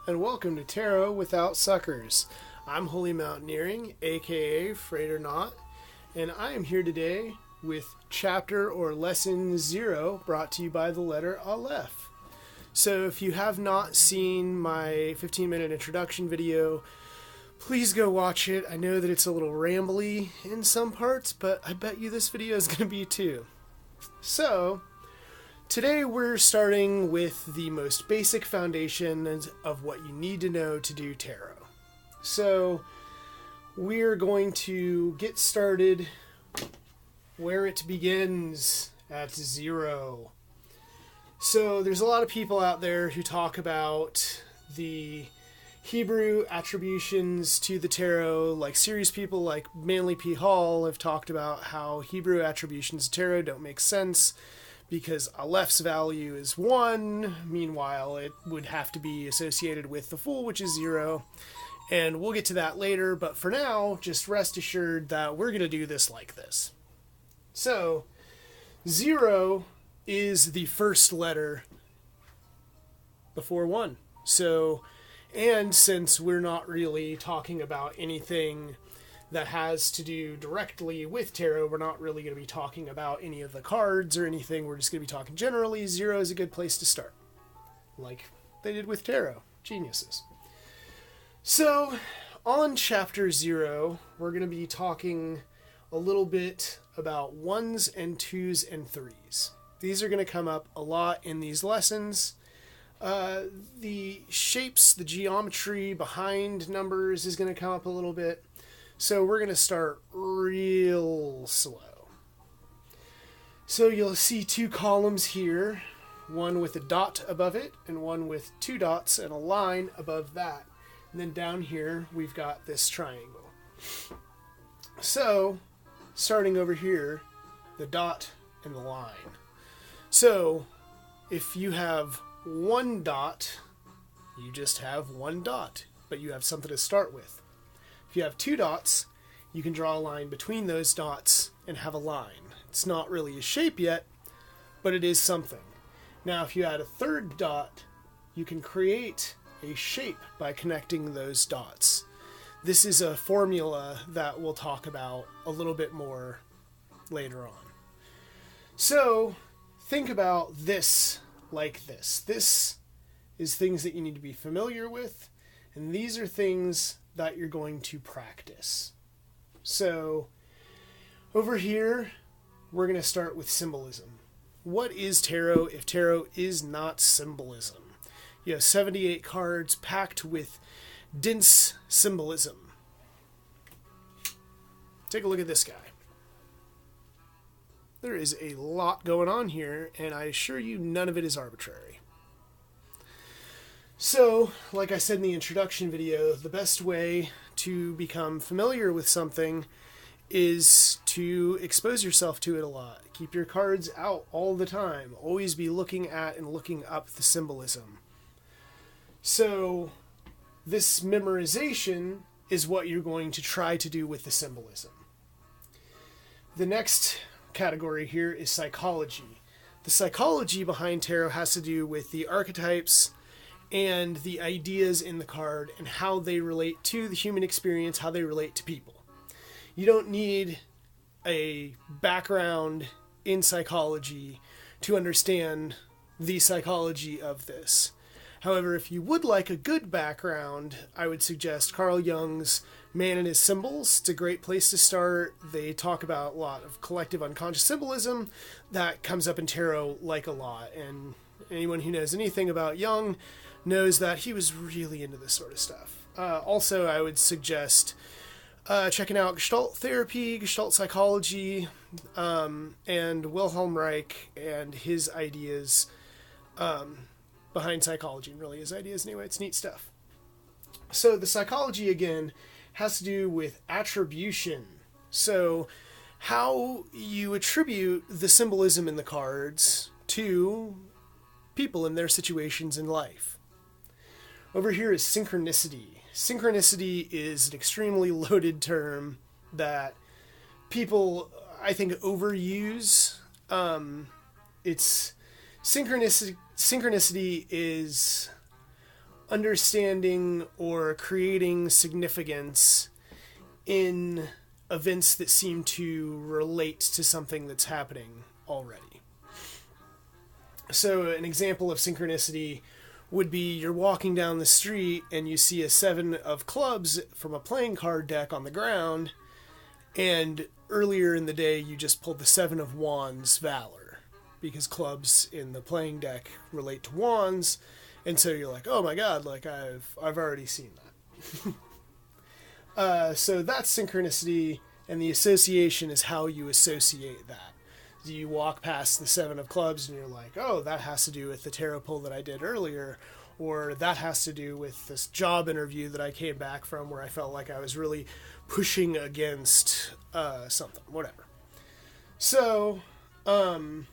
and welcome to Tarot Without Suckers. I'm Holy Mountaineering, aka Freighter Knot, and I am here today with chapter or lesson 0 brought to you by the letter Aleph. So if you have not seen my 15-minute introduction video, please go watch it. I know that it's a little rambly in some parts, but I bet you this video is going to be too. So, today we're starting with the most basic foundations of what you need to know to do tarot. So, we're going to get started where it begins at 0. So, there's a lot of people out there who talk about the Hebrew attributions to the tarot, like serious people like Manly P. Hall have talked about how Hebrew attributions to tarot don't make sense because Aleph's value is 1, meanwhile it would have to be associated with the Fool, which is 0, and we'll get to that later, but for now, just rest assured that we're going to do this like this. So, 0 is the first letter before 1. So, and since we're not really talking about anything that has to do directly with tarot, we're not really going to be talking about any of the cards or anything, we're just going to be talking generally. 0 is a good place to start, like they did with tarot. Geniuses. So, on chapter 0, we're going to be talking a little bit about 1s and 2s and 3s. These are going to come up a lot in these lessons. The shapes, the geometry behind numbers is going to come up a little bit. So we're going to start real slow. So you'll see 2 columns here, one with a dot above it and one with 2 dots and a line above that. And then down here we've got this triangle. So starting over here, the dot and the line. So if you have 1 dot, you just have 1 dot, but you have something to start with. If you have 2 dots, you can draw a line between those dots and have a line. It's not really a shape yet, but it is something. Now, if you add a 3rd dot, you can create a shape by connecting those dots. This is a formula that we'll talk about a little bit more later on. So, think about this like this. This is things that you need to be familiar with, and these are things that you're going to practice. So, over here, we're going to start with symbolism. What is tarot if tarot is not symbolism? You have 78 cards packed with dense symbolism. Take a look at this guy. There is a lot going on here, and I assure you none of it is arbitrary. So, like I said in the introduction video, the best way to become familiar with something is to expose yourself to it a lot. Keep your cards out all the time. Always be looking at and looking up the symbolism. So, this memorization is what you're going to try to do with the symbolism. The next category here is psychology. The psychology behind tarot has to do with the archetypes and the ideas in the card and how they relate to the human experience, how they relate to people. You don't need a background in psychology to understand the psychology of this. However, if you would like a good background, I would suggest Carl Jung's Man and His Symbols. It's a great place to start. They talk about a lot of collective unconscious symbolism that comes up in tarot like a lot. And anyone who knows anything about Jung knows that he was really into this sort of stuff. Also, I would suggest checking out Gestalt therapy, Gestalt psychology, and Wilhelm Reich and his ideas behind psychology, and really his ideas anyway. It's neat stuff. So the psychology, again, has to do with attribution. So how you attribute the symbolism in the cards to people in their situations in life. Over here is synchronicity. Synchronicity is an extremely loaded term that people, I think, overuse. It's synchronicity is understanding or creating significance in events that seem to relate to something that's happening already. So an example of synchronicity would be you're walking down the street and you see a 7 of clubs from a playing card deck on the ground, and earlier in the day you just pulled the 7 of wands valor, because clubs in the playing deck relate to wands, and so you're like, oh my god, like I've already seen that. So that's synchronicity, and the association is how you associate that. You walk past the 7 of clubs and you're like, oh, that has to do with the tarot pull that I did earlier, or that has to do with this job interview that I came back from where I felt like I was really pushing against something, whatever. So, going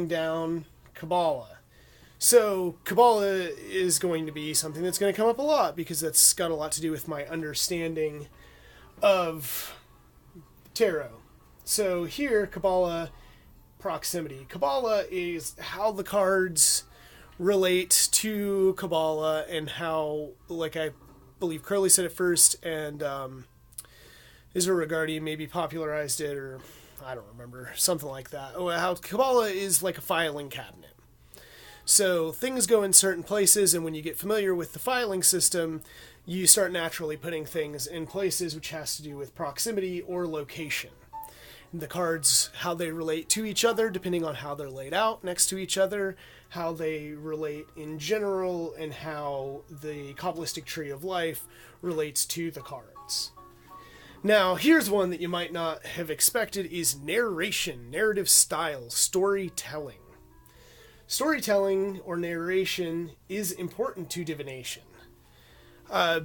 down, Kabbalah. So Kabbalah is going to be something that's going to come up a lot because that's got a lot to do with my understanding of tarot. So here, Kabbalah, proximity. Kabbalah is how the cards relate to Kabbalah and how, like I believe Crowley said it first, and Israel Regardie maybe popularized it, or I don't remember, something like that. How Kabbalah is like a filing cabinet. So things go in certain places, and when you get familiar with the filing system, you start naturally putting things in places, which has to do with proximity or location. The cards, how they relate to each other, depending on how they're laid out next to each other, how they relate in general, and how the Kabbalistic tree of life relates to the cards. Now, here's one that you might not have expected, is narration, narrative style, storytelling. Storytelling or narration is important to divination.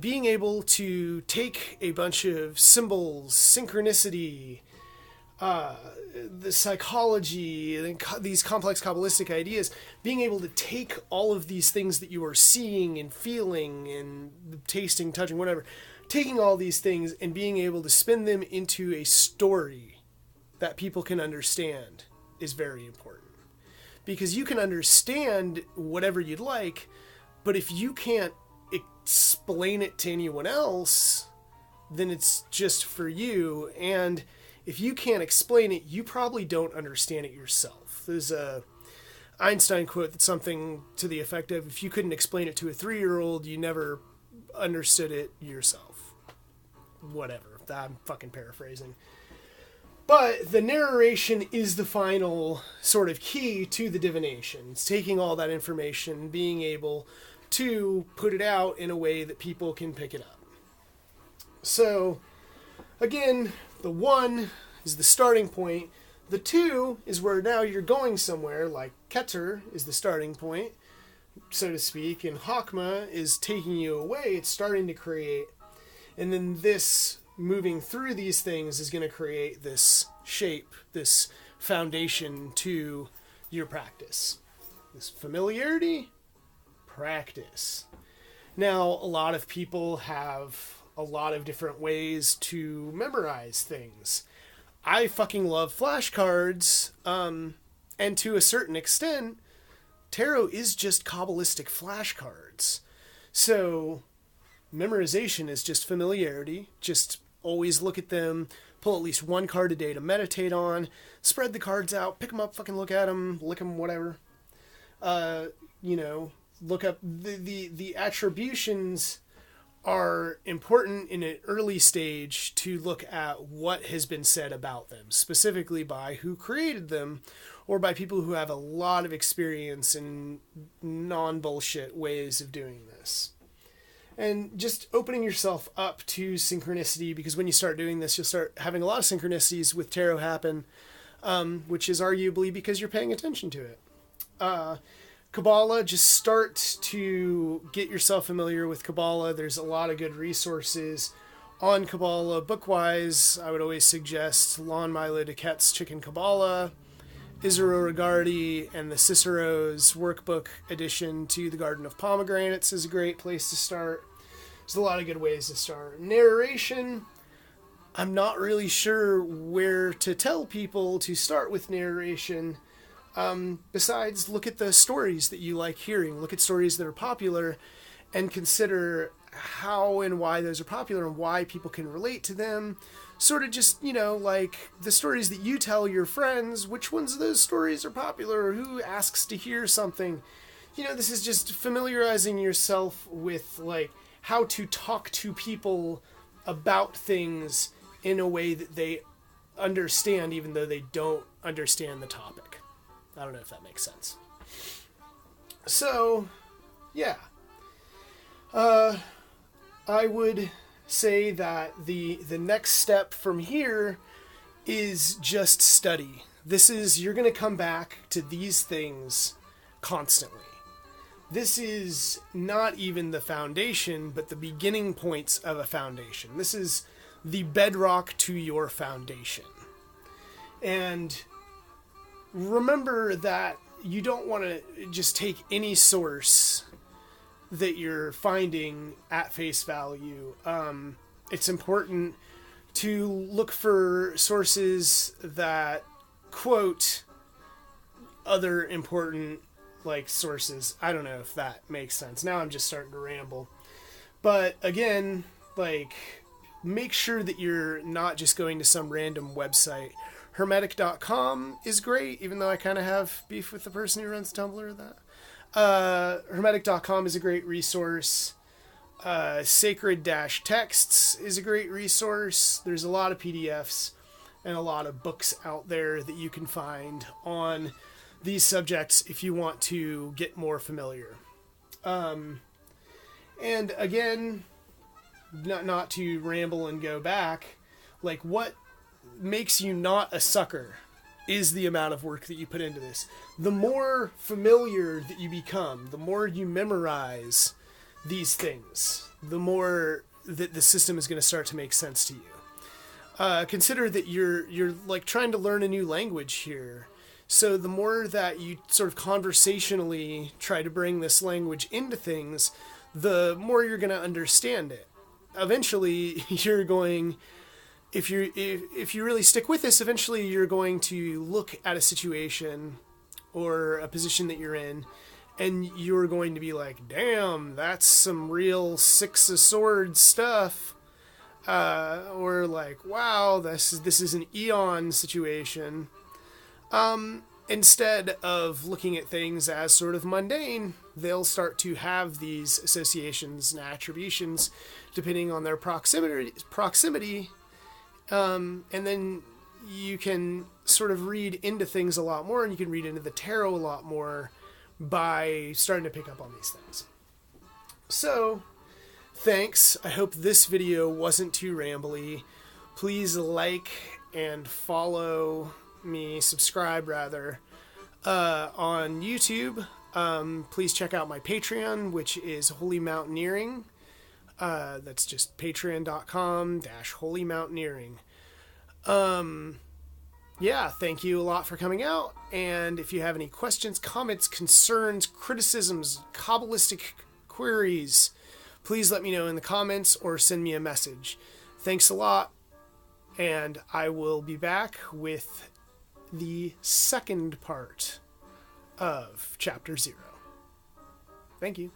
Being able to take a bunch of symbols, synchronicity, the psychology, and these complex Kabbalistic ideas, being able to take all of these things that you are seeing and feeling and tasting, touching, whatever, taking all these things and being able to spin them into a story that people can understand is very important. Because you can understand whatever you'd like, but if you can't explain it to anyone else, then it's just for you, and if you can't explain it, you probably don't understand it yourself. There's a Einstein quote that's something to the effect of, if you couldn't explain it to a 3-year-old, you never understood it yourself. Whatever. I'm fucking paraphrasing. But the narration is the final sort of key to the divination. It's taking all that information, being able to put it out in a way that people can pick it up. So, again, the 1 is the starting point. The 2 is where now you're going somewhere, like Keter is the starting point, so to speak, and Hakma is taking you away. It's starting to create. And then this, moving through these things, is going to create this shape, this foundation to your practice. This familiarity, practice. Now, a lot of people have a lot of different ways to memorize things. I fucking love flashcards, and to a certain extent, tarot is just Kabbalistic flashcards. So, memorization is just familiarity. Just always look at them, pull at least one card a day to meditate on, spread the cards out, pick them up, fucking look at them, lick them, whatever. Look up the attributions are important in an early stage to look at what has been said about them, specifically by who created them, or by people who have a lot of experience in non-bullshit ways of doing this. And just opening yourself up to synchronicity, because when you start doing this, you'll start having a lot of synchronicities with tarot happen, which is arguably because you're paying attention to it. Kabbalah, just start to get yourself familiar with Kabbalah. There's a lot of good resources on Kabbalah. Book-wise, I would always suggest Lon Milo DuQuette's Chicken Kabbalah, Israel Regardie, and the Cicero's workbook edition to the Garden of Pomegranates is a great place to start. There's a lot of good ways to start. Narration, I'm not really sure where to tell people to start with narration. Besides, look at the stories that you like hearing. Look at stories that are popular and consider how and why those are popular and why people can relate to them. Sort of just, like the stories that you tell your friends, which ones of those stories are popular, or who asks to hear something. This is just familiarizing yourself with, like, how to talk to people about things in a way that they understand, even though they don't understand the topic. I don't know if that makes sense. So, yeah. I would say that the next step from here is just study. You're going to come back to these things constantly. This is not even the foundation, but the beginning points of a foundation. This is the bedrock to your foundation. And remember that you don't want to just take any source that you're finding at face value. It's important to look for sources that quote other important, like, sources. I don't know if that makes sense. Now I'm just starting to ramble. But again, like, make sure that you're not just going to some random website. Hermetic.com is great, even though I kind of have beef with the person who runs Tumblr. Hermetic.com is a great resource. Sacred-Texts is a great resource. There's a lot of PDFs and a lot of books out there that you can find on these subjects if you want to get more familiar. And again, not to ramble and go back, like, what makes you not a sucker is the amount of work that you put into this. The more familiar that you become, the more you memorize these things, the more that the system is going to start to make sense to you. Consider that you're like trying to learn a new language here. So the more that you sort of conversationally try to bring this language into things, the more you're going to understand it. Eventually, you're going... If you really stick with this, eventually you're going to look at a situation or a position that you're in, and you're going to be like, damn, that's some real Six of Swords stuff. Or like, wow, this is an Eon situation. Instead of looking at things as sort of mundane, they'll start to have these associations and attributions depending on their proximity. And then you can sort of read into things a lot more, and you can read into the tarot a lot more by starting to pick up on these things. So, thanks. I hope this video wasn't too rambly. Please like and follow me, subscribe rather, on YouTube. Please check out my Patreon, which is Holy Mountaineering. That's just patreon.com/Holy Mountaineering. Yeah, thank you a lot for coming out. And if you have any questions, comments, concerns, criticisms, Kabbalistic queries, please let me know in the comments or send me a message. Thanks a lot. And I will be back with the second part of Chapter 0. Thank you.